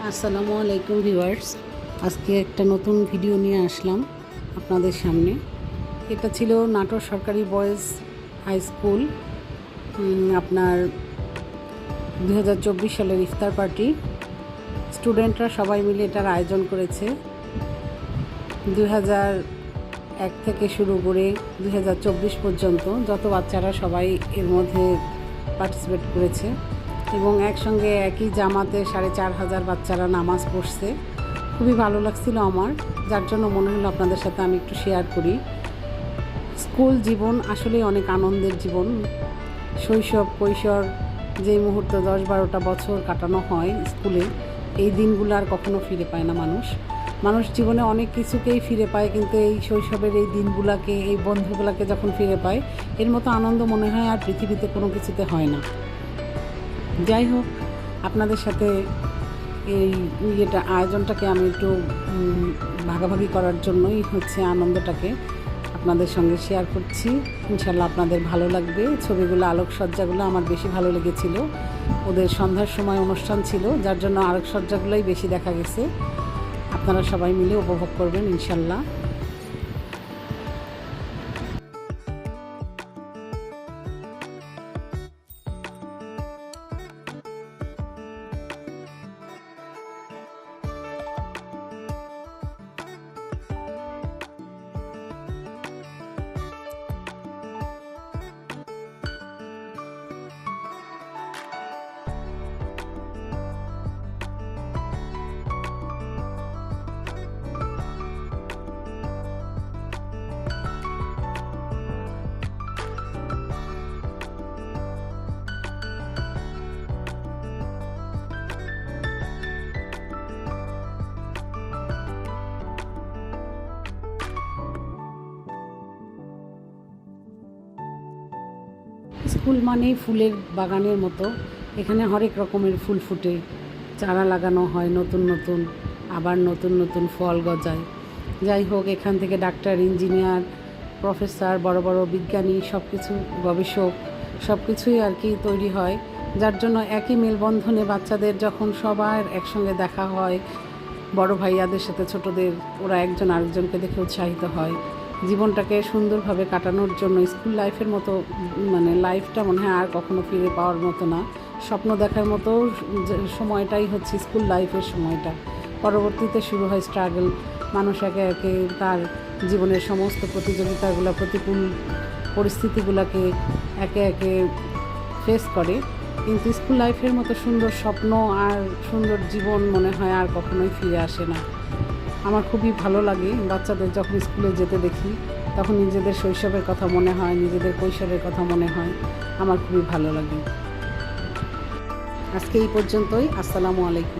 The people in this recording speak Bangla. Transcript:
আসসালামু আলাইকুম ভিউয়ার্স। আজকে একটা নতুন ভিডিও নিয়ে আসলাম আপনাদের সামনে। এটা ছিল নাটোর সরকারি বয়েজ হাই স্কুল আপনার 2024 সালের ইফতার পার্টি। স্টুডেন্টরা সবাই মিলে এটার আয়োজন করেছে। 2001 থেকে শুরু করে 2024 পর্যন্ত যত বাচ্চারা সবাই এর মধ্যে পার্টিসিপেট করেছে এবং একসঙ্গে একই জামাতে 4,500 বাচ্চারা নামাজ পড়ছে। খুবই ভালো লাগছিল আমার, যার জন্য মনে হলো আপনাদের সাথে আমি একটু শেয়ার করি। স্কুল জীবন আসলে অনেক আনন্দের জীবন। শৈশব কৈশোর যেই মুহূর্তে 10-12টা বছর কাটানো হয় স্কুলে, এই দিনগুলো আর কখনো ফিরে পায় না মানুষ জীবনে অনেক কিছুকেই ফিরে পায়, কিন্তু এই শৈশবের এই দিনগুলোকে, এই বন্ধুগুলোকে যখন ফিরে পায়, এর মতো আনন্দ মনে হয় আর পৃথিবীতে কোনো কিছুতে হয় না। যাই হোক, আপনাদের সাথে এই আয়োজনটাকে আমি একটু ভাগাভাগি করার জন্যই আনন্দটাকে আপনাদের সঙ্গে শেয়ার করছি। ইনশাল্লাহ আপনাদের ভালো লাগবে। ছবিগুলো, আলোকসজ্জাগুলো আমার বেশি ভালো লেগেছিল। ওদের সন্ধ্যার সময় অনুষ্ঠান ছিল, যার জন্য আলোকসজ্জাগুলোই বেশি দেখা গেছে। আপনারা সবাই মিলে উপভোগ করবেন ইনশাল্লাহ। স্কুল মানেই ফুলের বাগানের মতো। এখানে হরেক রকমের ফুল ফুটে, চারা লাগানো হয় নতুন নতুন, আবার নতুন নতুন ফল গজায়। যাই হোক, এখান থেকে ডাক্তার, ইঞ্জিনিয়ার, প্রফেসর, বড় বড় বিজ্ঞানী, সব কিছু গবেষক, সব কিছুই আর কি তৈরি হয়। যার জন্য একই মেলবন্ধনে বাচ্চাদের যখন সবার একসঙ্গে দেখা হয়, বড় ভাইয়াদের সাথে ছোটদের, ওরা একজন আরেকজনকে দেখে উৎসাহিত হয়। জীবনটাকে সুন্দরভাবে কাটানোর জন্য স্কুল লাইফের মতো লাইফটা মনে হয় আর কখনো ফিরে পাওয়ার মতো না। স্বপ্ন দেখার মতো সময়টাই হচ্ছে স্কুল লাইফের সময়টা। পরবর্তীতে শুরু হয় স্ট্রাগল। মানুষ একে একে তার জীবনের সমস্ত প্রতিযোগিতাগুলো, প্রতিকূল পরিস্থিতিগুলোকে একে একে ফেস করে। কিন্তু স্কুল লাইফের মতো সুন্দর স্বপ্ন আর সুন্দর জীবন মনে হয় আর কখনোই ফিরে আসে না। আমার খুবই ভালো লাগে বাচ্চাদের যখন স্কুলে যেতে দেখি, তখন নিজেদের শৈশবের কথা মনে হয়, নিজেদের কৈশোরের কথা মনে হয়। আমার খুবই ভালো লাগে। আজকে এই পর্যন্তই। আসসালামু আলাইকুম।